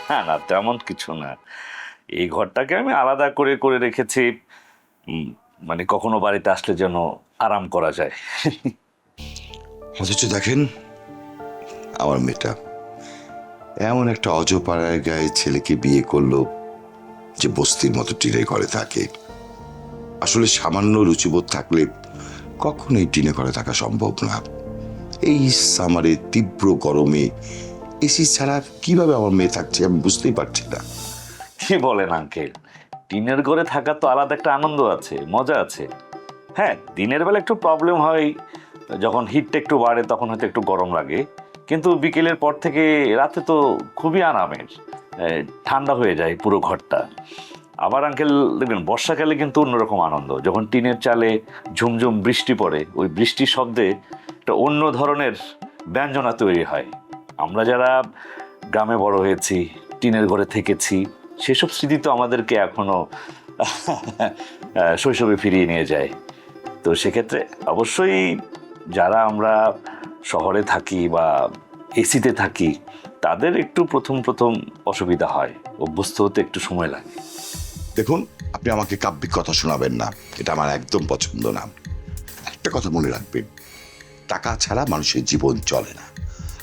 না না, তেমন কিছু না। এই ঘরটাকে আমি আলাদা করে করে রেখেছি, মানে কখনো বাড়িতে আসলে যেন আরাম করা যায়। অথচ দেখেন আমার মেয়েটা এমন একটা অজপাড়ার গায়ে ছেলেকে বিয়ে করলো যে বস্তির মতো টিনে ঘরে থাকে। আসলে সামান্য রুচিবোধ থাকলে কখনোই টিনে ঘরে থাকা সম্ভব না। এই সামারে তীব্র গরমে এসি ছাড়া কিভাবে আমার মেয়ে থাকছে আমি বুঝতেই পারছি না। কি বলেন আঙ্কেল, টিনের ঘরে থাকার তো আলাদা একটা আনন্দ আছে, মজা আছে। হ্যাঁ, দিনের বেলা একটু প্রবলেম হয়, যখন হিটটা একটু বাড়ে তখন হয়তো একটু গরম লাগে, কিন্তু বিকেলের পর থেকে রাতে তো খুবই আরামের, ঠান্ডা হয়ে যায় পুরো ঘরটা। আবার আঙ্কেল দেখবেন বর্ষাকালে কিন্তু অন্যরকম আনন্দ, যখন টিনের চালে ঝুমঝুম বৃষ্টি পড়ে, ওই বৃষ্টির শব্দে একটা অন্য ধরনের ব্যঞ্জনা তৈরি হয়। আমরা যারা গ্রামে বড় হয়েছি, টিনের ঘরে থেকেছি, সেসব স্মৃতি তো আমাদেরকে এখনো শৈশবে ফিরিয়ে নিয়ে যায়। তো সেক্ষেত্রে অবশ্যই যারা আমরা শহরে থাকি বা এসিতে থাকি, তাদের একটু প্রথম প্রথম অসুবিধা হয়, অভ্যস্ত হতে একটু সময় লাগে। দেখুন, আপনি আমাকে কাব্যিক কথা শোনাবেন না, এটা আমার একদম পছন্দ না। একটা কথা মনে রাখবেন, টাকা ছাড়া মানুষের জীবন চলে না।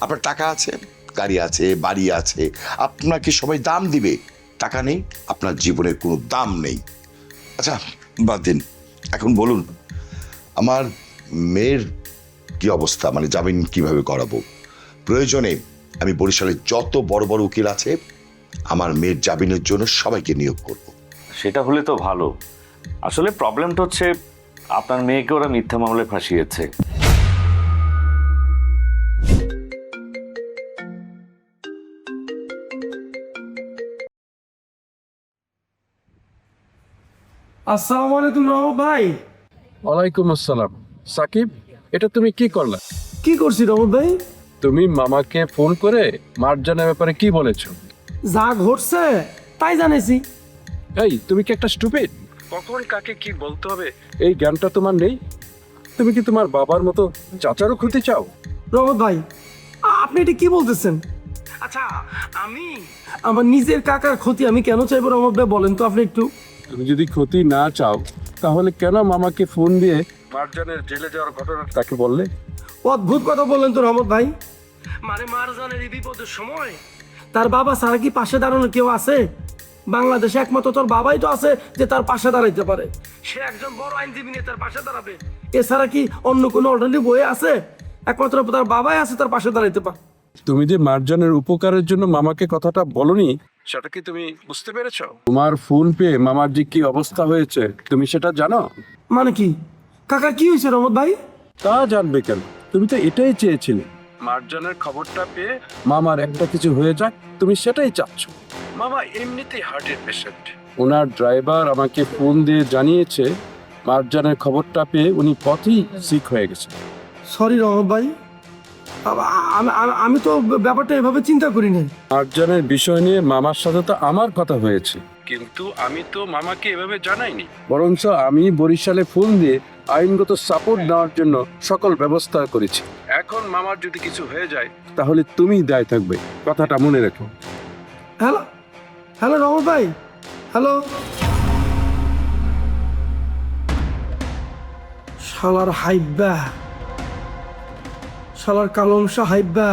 আপনার টাকা আছে, গাড়ি আছে, বাড়ি আছে, আপনাকে সবাই দাম দিবে। টাকা নেই, আপনার জীবনের কোনো দাম নেই। আচ্ছা বাদ দিন, এখন বলুন আমার মেয়ের কি অবস্থা, মানে জামিন কিভাবে করাবো? প্রয়োজনে আমি বরিশালের যত বড় বড় উকিল আছে আমার মেয়ের জামিনের জন্য সবাইকে নিয়োগ করব। সেটা হলে তো ভালো। আসলে প্রবলেমটা হচ্ছে আপনার মেয়েকে ওরা মিথ্যা মামলায় ফাঁসিয়েছে। আসসালামু আলাইকুম রহমত ভাই। ওয়ালাইকুম আসসালাম। সাকিব, এটা তুমি কি করলা? কি করছি রহমত ভাই? তুমি মামাকে ফোন করে মার্জানের ব্যাপারে কি বলেছো? যা ঘটছে তাই জানেছি। এই, তুমি কি একটা স্টুপিড? কখন কাকে কি বলতে হবে এই জ্ঞানটা তোমার নেই? তুমি কি তোমার বাবার মতো চাচারও ক্ষতি চাও? রহমত ভাই, আপনি এটা কি বলতেছেন? আচ্ছা, আমি আমার নিজের কাকার ক্ষতি আমি কেন চাইবো রহমত ভাই, বলেন তো আপনি একটু। তুমি যদি ক্ষতি না চাও তাহলে কেন মামাকে ফোন দিয়ে মার্জানের জেলে যাওয়ার ঘটনা তাকে বললে? অদ্ভুত কথা বললেন তো রহমত ভাই। মানে মারজানের এই বিপদের সময় তার বাবা ছাড়া কি পাশে দাঁড়ানো কেউ আছে? বাংলাদেশে একমাত্র তোর বাবাই তো আছে যে তার পাশে দাঁড়াইতে পারে। সে একজন বড় আইনজীবী নিয়ে তার পাশে দাঁড়াবে, এছাড়া কি অন্য কোনো অল্টারনেটিভ ওয়ে আছে? একমাত্র তার বাবাই আছে তার পাশে দাঁড়াইতে পারে। তুমি যে মার্জানের উপকারের জন্য মামাকে কথাটা বলনি, সেটা কি তুমি বুঝতে পেরেছো? তোমার ফোন পেয়ে মামার যে কি অবস্থা হয়েছে তুমি সেটা জানো? মানে কি কাকা, কি হয়েছে রহমত ভাই? তা জানবে কেন, তুমি তো এটাই চেয়েছিলে। মার্জানের খবরটা পেয়ে মামার একটা কিছু হয়ে যাক, তুমি সেটাই চাচ্ছ। মামা এমনিতেই হার্টের পেশেন্ট। ওনার ড্রাইভার আমাকে ফোন দিয়ে জানিয়েছে মার্জানের খবরটা পেয়ে উনি পথেই সিক হয়ে গেছে। সরি রহমত ভাই, আমি তো ব্যাপারটা এভাবে চিন্তা করিনি। মার্জানের বিষয় নিয়ে মামার সাথে তো আমার কথা হয়েছে, কিন্তু আমি তো মামাকে এভাবে জানাইনি। বরঞ্চ আমি বরিশালে ফোন দিয়ে আইনগত সাপোর্ট দেওয়ার জন্য সকল ব্যবস্থা করেছি। এখন মামার যদি কিছু হয়ে যায় তাহলে তুমিই দায় থাকবে, কথাটা মনে রেখো। হ্যালো হ্যালো রহমত ভাই, হ্যালো। শালার হাইব্বা, শালার কালমশা হাইব্বা,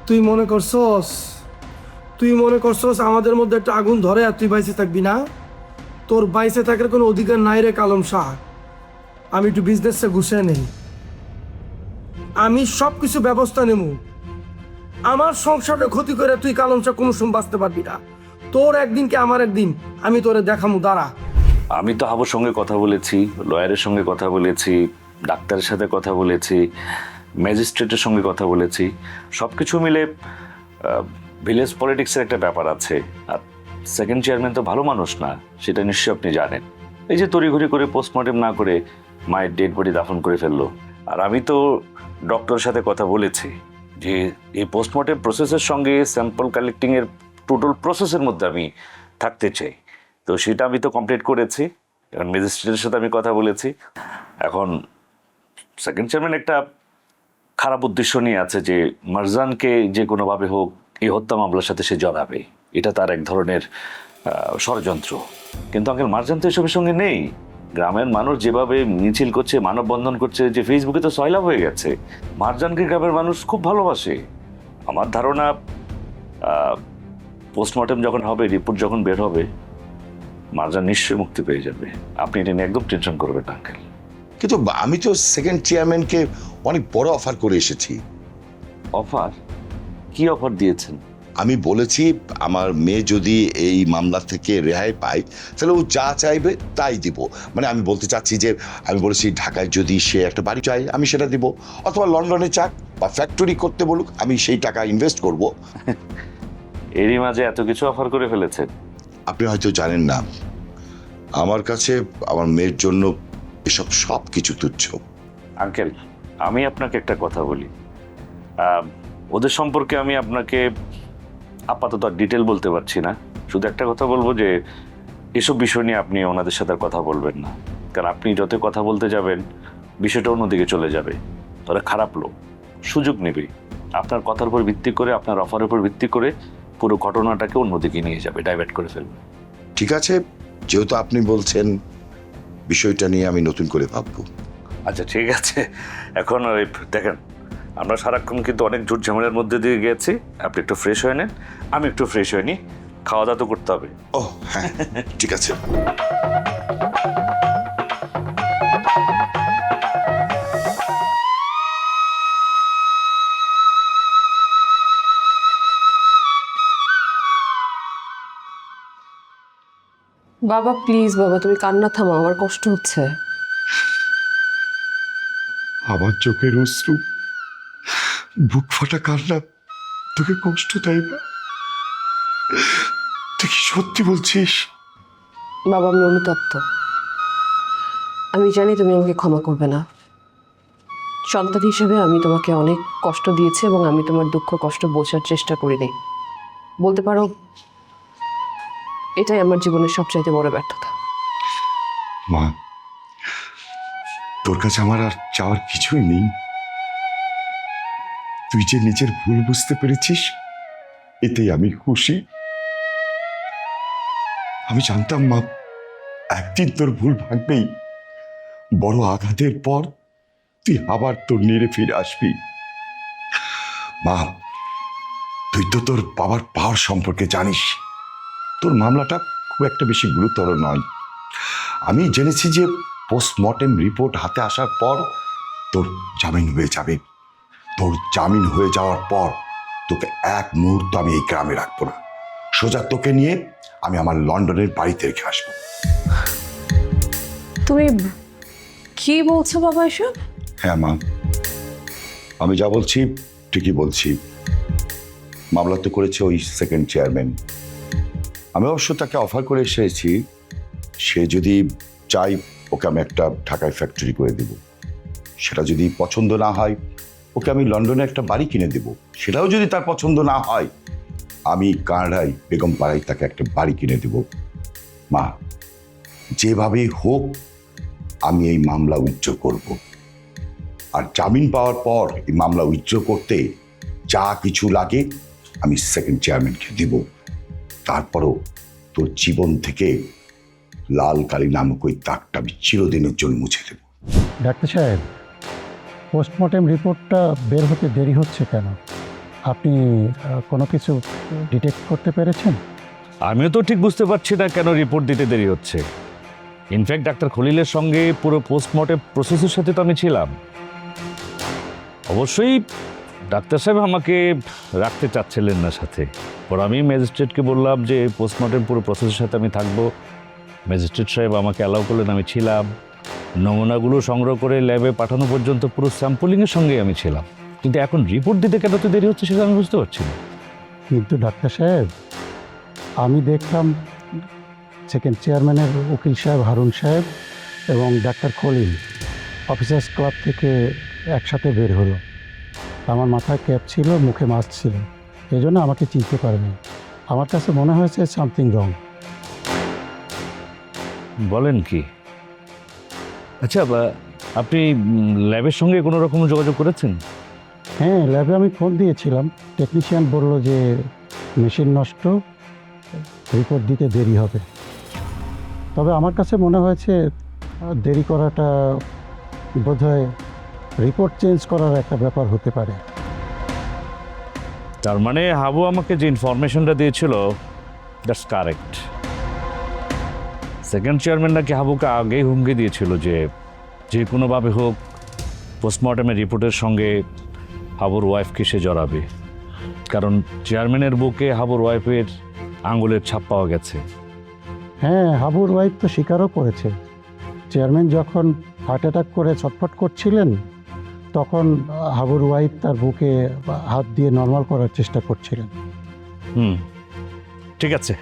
তুই মনে করছস আমাদের মধ্যে একটা আগুন ধরে আর তুই বাইসে থাকবি না? তোর বাইসে থাকার কোনো অধিকার নাই রে কালমশা। আমি একটু বিজনেসে ঘুষে নেই, আমি সব কিছু ব্যবস্থা নেব। আমার সংসারে ক্ষতি করে তুই কালমশা কোনো সময় বাঁচতে পারবি না। তোর একদিন কি আমার একদিন, আমি তোরে দেখামু, দাঁড়া। আমি তো হাবুর সঙ্গে কথা বলেছি, লয়ারের সঙ্গে কথা বলেছি, ডাক্তারের সাথে কথা বলেছি, ম্যাজিস্ট্রেটের সঙ্গে কথা বলেছি। সব কিছু মিলে ভিলেজ পলিটিক্সের একটা ব্যাপার আছে। আর সেকেন্ড চেয়ারম্যান তো ভালো মানুষ না, সেটা নিশ্চয়ই আপনি জানেন। এই যে তড়িঘড়ি করে পোস্টমর্টেম না করে মায়ের ডেড বডি দাফন করে ফেললো। আর আমি তো ডক্টরের সাথে কথা বলেছি যে এই পোস্টমর্টেম প্রসেসের সঙ্গে স্যাম্পল কালেক্টিংয়ের টোটাল প্রসেসের মধ্যে আমি থাকতে চাই। তো সেটা আমি তো কমপ্লিট করেছি। এখন ম্যাজিস্ট্রেটের সাথে আমি কথা বলেছি। এখন সেকেন্ড চেয়ারম্যান একটা খারাপ উদ্দেশ্য নিয়ে আছে যে মারজানকে যে কোনোভাবে হোক এই হত্যা মামলার সাথে সে জড়াবে, এটা তার এক ধরনের ষড়যন্ত্র। কিন্তু আঙ্কেল মারজান তো এসবের সঙ্গে নেই। গ্রামের মানুষ যেভাবে মিছিল করছে, মানববন্ধন করছে, যে ফেসবুকে তো সয়লাভ হয়ে গেছে। মারজানকে গ্রামের মানুষ খুব ভালোবাসে। আমার ধারণা পোস্টমর্টেম যখন হবে, রিপোর্ট যখন বের হবে, মারজান নিশ্চয়ই মুক্তি পেয়ে যাবে। আপনি এটা নিয়ে একদম টেনশন করবেন না আঙ্কেল। কিন্তু আমি তো সেকেন্ড চেয়ারম্যানকে অনেক বড় অফার করে এসেছি। অফার? কি অফার দিয়েছেন? আমি বলেছি আমার মেয়ে যদি এই মামলা থেকে রেহাই পায় তাহলে ও যা চাইবে তাই দিব। মানে আমি বলতে চাচ্ছি যে আমি বলেছি ঢাকায় যদি সে একটা বাড়ি চায় আমি সেটা দিব, অথবা লন্ডনে চাক বা ফ্যাক্টরি করতে বলুক, আমি সেই টাকা ইনভেস্ট করব। এরই মাঝে এত কিছু অফার করে ফেলেছেন। আপনি হয়তো জানেন না, আমার কাছে আমার মেয়ের জন্য এসব সব কিছু তুচ্ছ। আঙ্কেল, আমি আপনাকে একটা কথা বলি। ওদের সম্পর্কে আমি আপনাকে আপাতত ডিটেল বলতে পারছি না। শুধু একটা কথা বলবো যে এসব বিষয় নিয়ে আপনি ওনাদের সাথে কথা বলবেন না। কারণ আপনি যত কথা বলতে যাবেন বিষয়টা অন্যদিকে চলে যাবে। তারা খারাপ লোক, সুযোগ নেবে, আপনার কথার উপর ভিত্তি করে, আপনার অফারের উপর ভিত্তি করে পুরো ঘটনাটাকে অন্যদিকে নিয়ে যাবে, ডাইভার্ট করে ফেলবে। ঠিক আছে, যেহেতু আপনি বলছেন, বিষয়টা নিয়ে আমি নতুন করে ভাববো। আচ্ছা ঠিক আছে। এখন ওই দেখেন, আমরা সারাক্ষণ কিন্তু অনেক ঝুট ঝামেলার মধ্যে দিয়ে গেছি। আপনি একটু ফ্রেশ হয়ে নেন, আমি একটু ফ্রেশ হয়ে নিই। খাওয়া দাওয়া তো করতে হবে। ও হ্যাঁ, ঠিক আছে। বাবা প্লিজ, বাবা তুমি কান্না থামাও, আমার কষ্ট হচ্ছে। আমার চোখের অশ্রু, বুক ফাটা কান্না তোকে কষ্ট দেয় না? তুই কি সত্যি বলছিস? বাবা আমি অনুতপ্ত। আমি জানি তুমি আমাকে ক্ষমা করবে না। সন্তান হিসেবে আমি তোমাকে অনেক কষ্ট দিয়েছি এবং আমি তোমার দুঃখ কষ্ট বোঝার চেষ্টা করিনি। বলতে পারো এটাই আমার জীবনের সবচাইতে বড় ব্যর্থতা। মা, তোর কাছে আমার আর চাওয়ার কিছুই নেই। তুই যে নিজের ভুল বুঝতে পেরেছিস এতেই আমি খুশি। আমি জানতাম মা, একদিন তোর ভুল ভাঙবেই। বড় আঘাতের পর তুই আবার তোর নিরে ফিরে আসবি। মা, তুই তো তোর বাবার পাওয়ার সম্পর্কে জানিস। তোর মামলাটা খুব একটা বেশি গুরুতর নয়। আমি জেনেছি যে পোস্টমর্টেম রিপোর্ট হাতে আসার পর তোর জামিন হয়ে যাবে। তোর জামিন হয়ে যাওয়ার পর তোকে এক মুহূর্ত আমি এই গ্রামে রাখবো না। সোজা তোকে নিয়ে আমি আমার লন্ডনের বাড়িতে রেখে আসবো। তুমি কি বলছো বাবা এসব? হ্যাঁ মা, আমি যা বলছি ঠিকই বলছি। মামলা তো করেছে ওই সেকেন্ড চেয়ারম্যান। আমি অবশ্য তাকে অফার করে এসেছি, সে যদি চাই ওকে আমি একটা ঢাকায় ফ্যাক্টরি করে দেব। সেটা যদি পছন্দ না হয় ওকে আমি লন্ডনে একটা বাড়ি কিনে দেব। সেটাও যদি তার পছন্দ না হয় আমি কানাডায় বেগম পাড়ায় তাকে একটা বাড়ি কিনে দেব। মা, যেভাবেই হোক আমি এই মামলা উইথড্র করব। আর জামিন পাওয়ার পর এই মামলা উইথড্র করতে যা কিছু লাগে আমি সেকেন্ড চেয়ারম্যানকে দিব। তারপরও তোর জীবন থেকে লাল কালি নামক ওই দাগটা আমি চিরদিনের জন্য মুছে দেব। ডাক্তার সাহেব, পোস্টমর্টেম রিপোর্টটা বের হতে দেরি হচ্ছে কেন? আপনি কোনো কিছু ডিটেক্ট করতে পেরেছেন? আমিও তো ঠিক বুঝতে পারছি না কেন রিপোর্ট দিতে দেরি হচ্ছে। ইনফ্যাক্ট ডাক্তার খলিলের সঙ্গে পুরো পোস্টমর্টেম প্রসেসের সাথে তো আমি ছিলাম। অবশ্যই ডাক্তার সাহেব আমাকে রাখতে চাচ্ছিলেন না সাথে। পর আমি ম্যাজিস্ট্রেটকে বললাম যে পোস্টমর্টেম পুরো প্রসেসের সাথে আমি থাকবো। ম্যাজিস্ট্রেট সাহেব আমাকে অ্যালাউ করলেন, আমি ছিলাম। নমুনাগুলো সংগ্রহ করে ল্যাবে পাঠানো পর্যন্ত পুরো স্যাম্পলিংয়ের সঙ্গে আমি ছিলাম। কিন্তু এখন রিপোর্ট দিতে কেন তো দেরি হচ্ছে সেটা আমি বুঝতে পারছি না। কিন্তু ডাক্তার সাহেব, আমি দেখলাম সেকেন্ড চেয়ারম্যানের উকিল সাহেব হারুন সাহেব এবং ডাক্তার খলিল অফিসার্স ক্লাব থেকে একসাথে বের হলো। আমার মাথায় ক্যাপ ছিল, মুখে মাস্ক ছিল, এই জন্য আমাকে চিনতে পারেনি। আমার কাছে মনে হয়েছে সামথিং রং। বলেন কি? আচ্ছা, আপনি ল্যাবের সঙ্গে কোনো রকম যোগাযোগ করেছেন? হ্যাঁ, ল্যাবে আমি ফোন দিয়েছিলাম, টেকনিশিয়ান বলল যে মেশিন নষ্ট, রিপোর্ট দিতে দেরি হবে। তবে আমার কাছে মনে হয়েছে দেরি করাটা বোধহয় রিপোর্ট চেঞ্জ করার একটা ব্যাপার হতে পারে। তার মানে হাবু আমাকে যে ইনফরমেশনটা দিয়েছিল দ্যাটস কারেক্ট। সেকেন্ড চেয়ারম্যান নাকি হাবুকে আগেই হুমকি দিয়েছিল যে যে কোনোভাবে হোক পোস্টমর্টমের রিপোর্টের সঙ্গে হাবুর ওয়াইফকে সে জড়াবে, কারণ চেয়ারম্যানের বুকে হাবুর ওয়াইফের আঙুলের ছাপ পাওয়া গেছে। হ্যাঁ, হাবুর ওয়াইফ তো স্বীকারও করেছে। চেয়ারম্যান যখন হার্ট অ্যাটাক করে ছটফট করছিলেন তখন হাবুর ওয়াইফ তার বুকে হাত দিয়ে নর্মাল করার চেষ্টা করছিলেন। ঠিক আছে,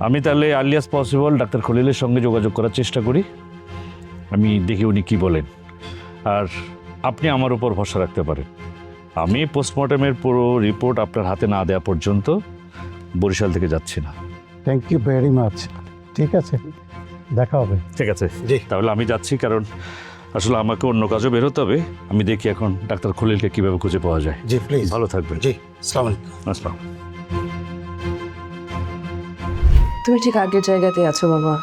আমি তাহলে আর্লিয়াস পসিবল ডাক্তার খলিলের সঙ্গে যোগাযোগ করার চেষ্টা করি। আমি দেখি উনি কী বলেন। আর আপনি আমার উপর ভরসা রাখতে পারেন, আমি পোস্টমর্টমের পুরো রিপোর্ট আপনার হাতে না দেওয়া পর্যন্ত বরিশাল থেকে যাচ্ছি না। Thank you very much. ঠিক আছে, দেখা হবে। ঠিক আছে তাহলে আমি যাচ্ছি, কারণ আসলে আমাকে অন্য কাজও বেরোতে হবে। আমি দেখি এখন ডাক্তার খলিলকে কীভাবে খুঁজে পাওয়া যায়। জি প্লিজ। ভালো থাকবেন। জি, আসসালামু আলাইকুম। আসসালাম। তুমি ঠিক আগের জায়গাতে আছো বাবা,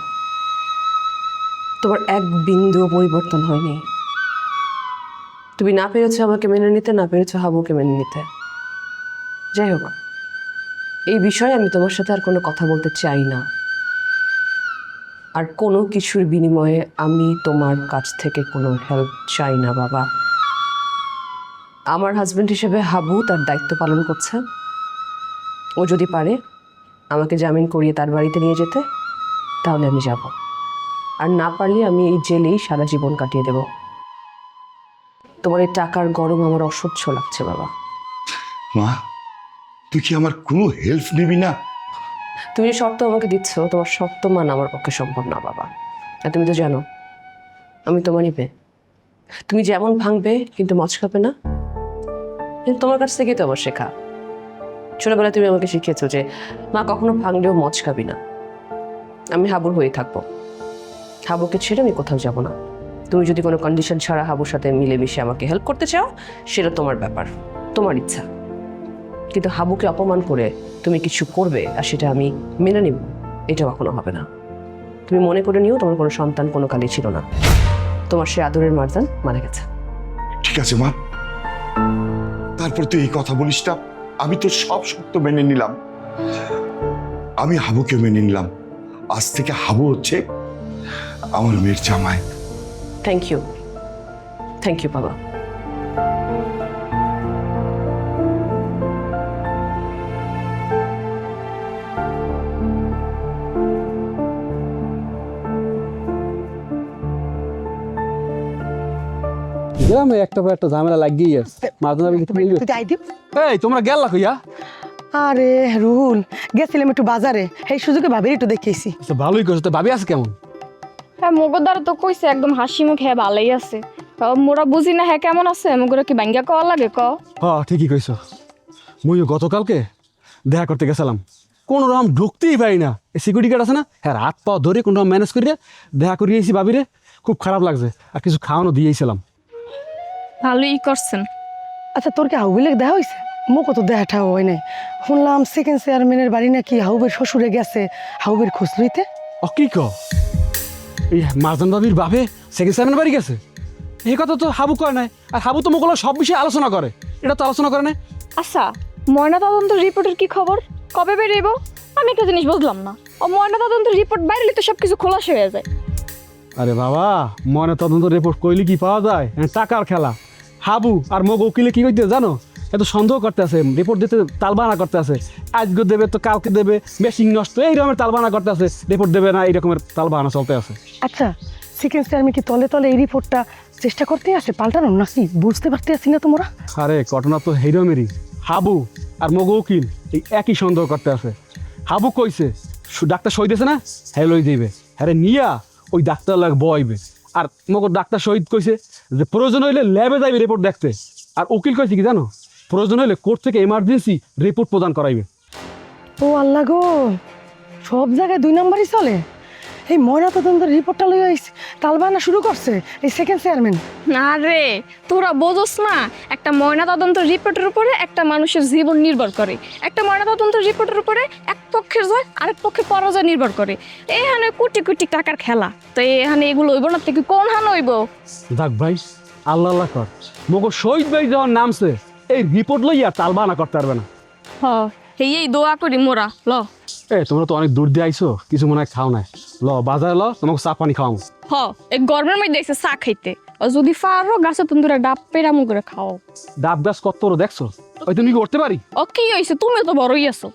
তোমার এক বিন্দু পরিবর্তন হয়নি। তুমি না পেরেছো আমাকে মেনে নিতে, না পেরেছো হাবুকে মেনে নিতে। যাই হোক, এই বিষয়ে আমি তোমার সাথে আর কোনো কথা বলতে চাই না। আর কোনো কিছুর বিনিময়ে আমি তোমার কাছ থেকে কোনো হেল্প চাই না বাবা। আমার হাজবেন্ড হিসেবে হাবু তার দায়িত্ব পালন করছে। ও যদি পারে আমাকে জামিন করিয়ে তার বাড়িতে নিয়ে যেতে, তাহলে আমি যাব। আর না পারলে আমি এই জেলেই সারা জীবন কাটিয়ে দেব। তোমার এই টাকার গরম আমার অসহ্য লাগছে বাবা। মা, তুই কি আমার কোনো হেল্প নিবি না? তুমি যে শর্ত আমাকে দিচ্ছ, তোমার শর্ত মান আমার পক্ষে সম্ভব না বাবা। আর তুমি তো জানো আমি তোমারই মেয়ে। তুমি যেমন ভাঙবে কিন্তু মচকাবে না, কিন্তু তোমার কাছ থেকেই তো আমার শেখা। ছোটবেলায় তুমি আমাকে শিখিয়েছো যে মা কখনো ভাঙলেও মচকাবি না। আমি হাবুর হয়ে থাকবো, হাবুকে ছেড়ে আমি কোথাও যাব না। তুমি যদি কোনো কন্ডিশন ছাড়া হাবুর সাথে মিলেমিশে আমাকে হেল্প করতে চাও, সেটা তোমার ব্যাপার, তোমার ইচ্ছা। কিন্তু হাবুকে অপমান করে তুমি কিছু করবে আর সেটা আমি মেনে নিব, এটা কখনো হবে না। তুমি মনে করে নিও তোমার কোনো সন্তান কোনো কালে ছিল না, তোমার সে আদরের মারজান মারা গেছে। ঠিক আছে মা, তারপর তুই এই কথা বলিস না। আমি তো সব সত্য মেনে নিলাম, আমি হাবুকে মেনে নিলাম। আজ থেকে হাবু হচ্ছে আমার মেয়ের জামাই। থ্যাংক ইউ, থ্যাংক ইউ বাবা। গ্রামে একটা পর একটা ঝামেলা লাগিয়েই আছে। এই তোমরা গেলা কইয়া? আরে রুহুল, গেছিলাম একটু বাজারে, এই সুযোগে ভাবির একটু দেখেছি। আচ্ছা, ভালোই করছো। তো ভাবি আছে কেমন? হ্যাঁ মোগর দ্বারা তো কইছে একদম হাসি মুখ, হ্যাঁ ভালোই আছে। মোরা বুঝি না হ্যাঁ কেমন আছে, মোগরা কি বাঙ্গা কওয়া লাগে ক? ঠিকই কইছো। মুইও গতকালকে দেখা করতে গেছিলাম, কোনো রকম ঢুকতেই পারি না। সিকিউরিটি গার্ড আছে না, হ্যাঁ হাত পা ধরে কোনো রকম ম্যানেজ করিয়ে দেখা করিয়েছি ভাবিরে। খুব খারাপ লাগছে, আর কিছু খাওয়ানো দিয়েছিলাম। ভালোই করছেন। আচ্ছা তোর কি হাউবিলে দেখা হয়েছে? মোকে তো দেখাটা হয় নাই। শুনলাম সেকেন্ড চেয়ারম্যানের বাড়ি নাকি হাউবের শ্বশুরে গেছে হাউবের খোঁজ লইতে। কি ক? এই মারজান ভাবির বাপে সেকেন্ড চেয়ারম্যান বাড়ি গেছে? এই কথা তো হাবু কয় নাই। আর হাবু তো মোগুলো সব বিষয়ে আলোচনা করে, এটা তো আলোচনা করে না। আচ্ছা ময়না তদন্ত রিপোর্টের কি খবর, কবে বেরিয়েব? আমি একটা জিনিস বুঝলাম না, ও ময়না তদন্ত রিপোর্ট বাইরে তো সবকিছু খোলাসা হয়ে যায়। আরে বাবা, ময়না তদন্ত রিপোর্ট কইলে কি পাওয়া যায়? টাকার খেলা। হাবু আর মগ উকিলে কি করতে জানো, এত সন্দেহ করতে আছে, রিপোর্ট দিতে তালবানা করতে আছে। আজকে দেবে তো কালকে দেবে, মেশিন নষ্ট, এই রকমের তালবানা করতে আছে। রিপোর্ট দেবে না, এই রকমের তালবানা চলতে আছে। আচ্ছা সেকেন্ড চেয়ারম্যান কি তলে তলে এই রিপোর্টটা চেষ্টা করতে আছে পাল্টানোর নাকি? বুঝতে পারতে আছি না তোমরা। আরে ঘটনা তো হেরমেরই। হাবু আর মগ উকিল এই একই সন্দেহ করতে আছে। হাবু কইছে ডাক্তার সই দিয়েছে না, হ্যাঁ লই দিবে, হ্যাঁ নিয়া ওই ডাক্তার লাগে বইবে। আর মগ ডাক্তার শহীদ কইছে যে প্রয়োজন হইলে ল্যাবে যাইবে রিপোর্ট দেখতে। আর উকিল কইছে কি জানো, প্রয়োজন হইলে কোর্ট থেকে এমার্জেন্সি রিপোর্ট প্রদান করাইবে। ও আল্লাহ গো, সব জায়গায় দুই নাম্বারই চলে। এই ময়নাতদন্তের রিপোর্টটা লই আইছে তালবানা শুরু করছে এই সেকেন্ড চেয়ারম্যান। না রে, তোরা বোঝস না, একটা ময়নাতদন্ত রিপোর্টের উপরে একটা মানুষের জীবন নির্ভর করে। একটা ময়নাতদন্ত রিপোর্টের উপরে এক পক্ষের জয় আরেক পক্ষের পরাজয় নির্ভর করে। এখানে কোটি কোটি টাকার খেলা, তো এখানে এগুলো হইব না থেকে কোন হান হইব? যাক ভাই, আল্লাহ আল্লাহ কর। মগো শহীদ ভাই যখন নামছে এই রিপোর্ট লইয়া তালবানা করতে পারবে না। হ, এই দোয়া করি মোরা। ল তোমরা তো অনেক দূর দিয়ে আইছো, কিছু মনে হয় খাও নাই। বাজারে তোমাকে চা পানি খাওয়াম। হ, এই গরমের মধ্যে এসে চা খাইতে, আর যদি পারো গাছে তুন্দুরা ডাব পেরামু করে খাও। ডাব গাছ কত বড় দেখছো? ওই তুমি কি করতে পারি? ও কি হয়েছে, তুমি তো বড়ই আছো।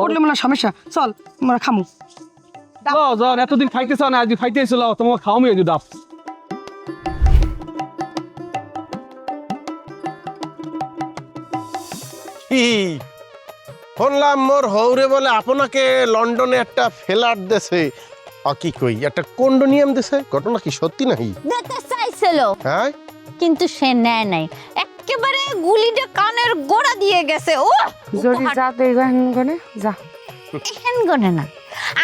করলে মনে হয় সমস্যা, চল আমরা খামু। যখন এতদিন খাইতে চাও না, আজ খাইতে এসেছিল, তোমাকে খাওয়ামি এই ডাব। কি শুনলাম মোর হৌরে বলে আপনাকে লন্ডনে একটা ফ্ল্যাট দেছে, কি কই একটা কন্ডোনিয়াম দেছে, ঘটনা কি সত্যি নাকি? দিতে চাইছিল হ্যাঁ, কিন্তু সে নেয় নাই, একেবারে গুলিটা কানের গোড়া দিয়ে গেছে। ও যদি যা তো গনে যা এহেন গনে না,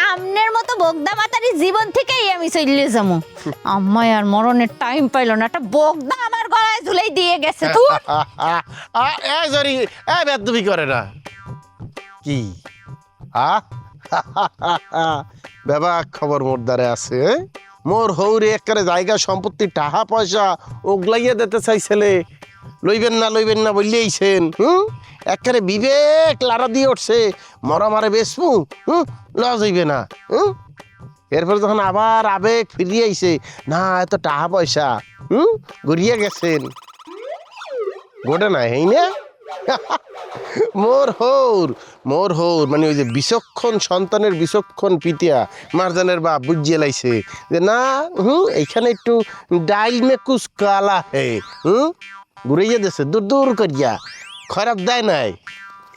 আমনের মতো বগদা মাতারি জীবন থেকেই আমি চলে যাবো। আম্মাই আর মরণের টাইম পাইল না, একটা বগদা আমার গলায় ঝুলাই দিয়ে গেছে। তুই সরি বেদবি করে না কি বাবা, খবর মোর দ্বারে আছে। মোর হৌরে একবারে জায়গা সম্পত্তি টাকা পয়সা ওগলাইয়া দিতে চাইছিলে, লইবেন না বললেইছেন। একবারে বিবেক লারা দিয়ে উঠছে, মরা মারে বেসমু লস হইবে না। এরপর যখন আবার আবেগ ফিরিয়ে আইছে, না এত টাকা পয়সা গড়িয়ে গেছেন, গোটে না এই না মোর হৌর মানে ওই যে বিচক্ষণ সন্তানের বিচক্ষণ পিতিয়া মারজানের বাপ বুঝিয়ে লাইছে যে না এইখানে একটু ডাইল মে কুছ কালা হে, ঘুরাইয়া দিছে দূর দূর করিয়া, খারাপ দেয় নাই,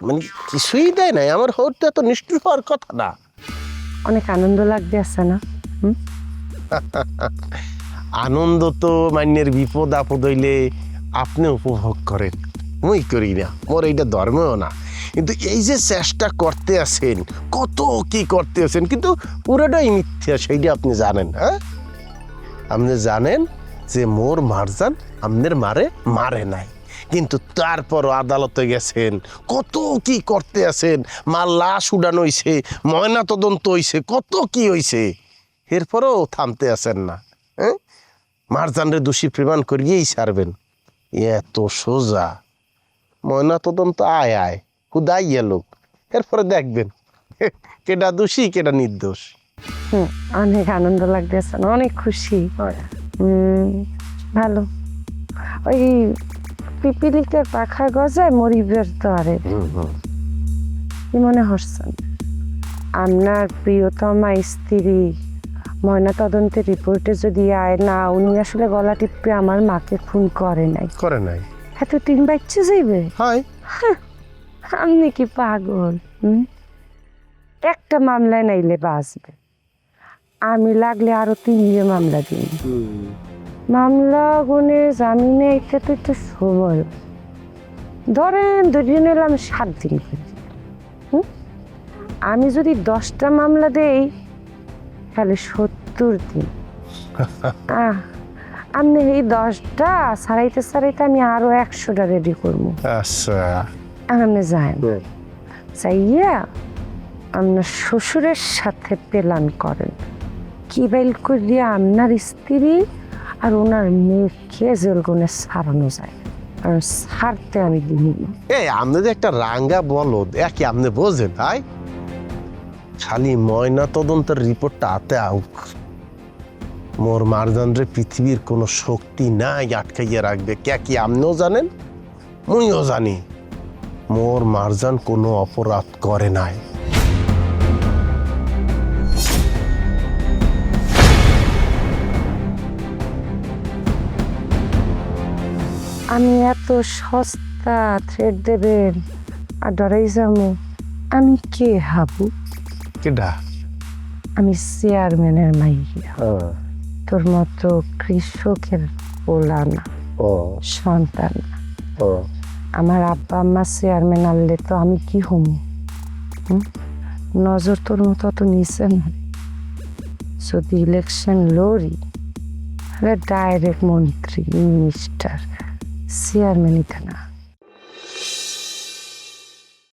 মানে কিছুই দেয় নাই। আমার হৌরটা এত নিষ্ঠুর হওয়ার কথা না। অনেক আনন্দ লাগবে আছে না? আনন্দ তো মান্যের বিপদ আপদ হইলে আপনি উপভোগ করেন, মুই করি না, মোর এইটা ধর্মেও না। কিন্তু এই যে চেষ্টা করতে আছেন, কত কি করতে আছেন, কিন্তু পুরোটাই মিথ্যা, সেইটা আপনি জানেন। হ্যাঁ, আপনি জানেন যে মোর মারজান আপনার মারে নাই, কিন্তু তারপরও আদালতে গেছেন, কত কি করতে আছেন, মার লাশ উড়ানো হইছে, ময়না তদন্ত হইছে, কত কি হইছে, এরপরও থামতে আছেন না। হ্যাঁ, মারজানরে দোষী প্রমাণ করিয়েই ছাড়বেন, এত সোজা? ময়না তদন্ত আয় হুদাইয়া লোক, এরপরে দেখবেন কেটা দোষী কেটা নির্দোষ। অনেক আনন্দ লাগতেছে না, অনেক খুশি। ভালো, ওই পিপিলিকের পাখা গজায় মরিবের তরে কি মনে হচ্ছেন? আপনার প্রিয়তমা স্ত্রী ময়না তদন্তের রিপোর্টে যদি আয় না উনি আসলে গলা টিপে আমার মাকে খুন করে নাই, এত 3 বাচ্চা যাইবে? হয় আপনি কি পাগল? একটা মামলায় নাইলে বাঁচবে, আমি লাগলে আরো 3 মামলা দিই। মামলা গুনে জামিনে এটা তো একটু সময়, ধরে নিলাম 7 দিন করে। আমি যদি 10টা মামলা দেই তাহলে 70 দিন। আপনি এই 10টা ছাড়াইতে আমি আরো 100টা রেডি করবো। আচ্ছা, আপনি যান, চাইয়া আপনার শ্বশুরের সাথে প্ল্যান করেন কি বাইল করিয়া আপনার স্ত্রী আর ওনার মেয়েকে জেলগুনে ছাড়ানো যায়, কারণ ছাড়তে আমি দিই না। আপনি যে একটা রাঙ্গা বলদ, একই আপনি বোঝেন। ভাই খালি ময়না তদন্তের রিপোর্টটা হাতে আউক, মোর মারজানরে পৃথিবীর কোনো শক্তি নাই আটকাইয়া রাখবে। কি আপনিও জানেন, মুইও জানি, মোর মারজান কোনো অপরাধ করে নাই। আমি এত সস্তা থ্রেড দেবেন আর ডরাই যাবো? আমি কে হাবু? কেডা? আমি চেয়ারম্যানের মাইয়া, তোর মতো কৃষকের পোলা না, সন্তান না। আমার আব্বা আম্মা চেয়ারম্যান আনলে তো আমি কি হম? নজর তোর মতো অত নিচে না, যদি ইলেকশন লড়ি ডাইরেক্ট মন্ত্রী মিনিস্টার চেয়ারম্যানই না